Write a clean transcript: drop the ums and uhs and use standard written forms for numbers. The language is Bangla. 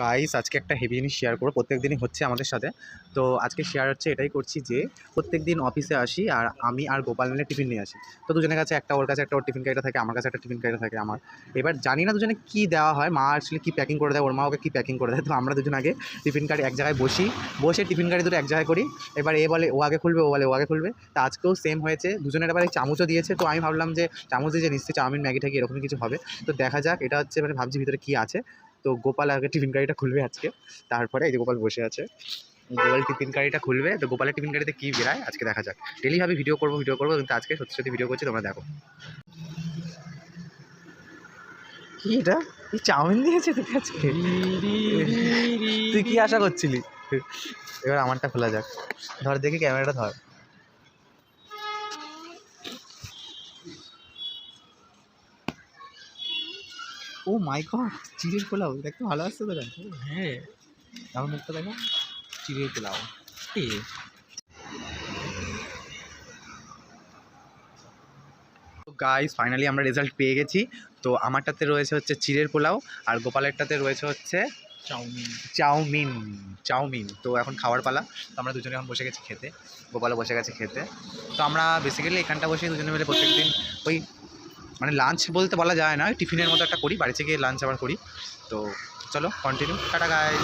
গাইস আজকে একটা হেভি জিনিস শেয়ার করবো, প্রত্যেক দিনই হচ্ছে আমাদের সাথে। তো আজকে শেয়ার হচ্ছে এটাই করছি যে প্রত্যেক দিন অফিসে আসি আর আমি আর গোপাল মিলে টিফিন নিয়ে আসি। তো দুজনের কাছে একটা, ওর কাছে একটা, ওর টিফিন কারিটা থাকে, আমার কাছে একটা টিফিন কারিটা থাকে আমার। এবার জানি না দুজনে কী দেওয়া হয়, মা আসলে কী প্যাকিং করে দেয়, ওর মা ওকে কী প্যাকিং করে দেয়। তো আমরা দুজন আগে টিফিন কারি এক জায়গায় বসে টিফিন কারি দুটো এক জায়গায় করি। এবার এ বলে ও আগে খুলবে, ও বলে ও আগে খুলবে। তা আজকেও সেম হয়েছে, দুজনের এবার এই চামচও দিয়েছে। তো আমি ভাবলাম যে চামচ দিয়ে যে নিশ্চয়ই চাউমিন ম্যাগি ঠ্যাগি এরকমই কিছু হবে। তো দেখা যাক, এটা হচ্ছে মানে ভাবছি ভিতরে কী আছে। তো গোপাল আগে টিফিন কারিটা খুলবে আজকে, তারপরে এই যে গোপাল বসে আছে, গোপাল টিফিন কারিটা খুলবে। তো গোপালের টিফিন কারিতে কী বেরায় আজকে দেখা যাক। ডেলি ভাবে ভিডিও করবো কিন্তু আজকে সত্যি সত্যি ভিডিও করছি, তোমরা দেখো। কি এটা, এই চাউমিন দিয়েছে তোকে আজকে? তুই কি আশা করছিলি? এবার আমারটা খোলা যাক, ধর দেখি ক্যামেরাটা ধর। ও মাই গড, চিড়ের পোলাও দেখতে ভালো আসছে তো। হ্যাঁ, আমার মুখটা দেখো, চিড়ের পোলাও। তো গাইস ফাইনালি আমরা রেজাল্ট পেয়ে গেছি। তো আমারটাতে রয়েছে হচ্ছে চিড়ের পোলাও, আর গোপালেরটাতে রয়েছে হচ্ছে চাউমিন চাউমিন। তো এখন খাওয়ার পালা। তো আমরা দুজনে এখন বসে গেছি খেতে, গোপালও বসে গেছে খেতে। তো আমরা বেসিক্যালি এখানটা বসে দুজনে মিলে প্রত্যেকদিন ওই মানে লাঞ্চ বলতে বলা যায় না, টিফিনের মতো একটা করি, বাড়িতে গিয়ে লাঞ্চ আবার করি। তো চলো কন্টিনিউ, টাটা গাইস।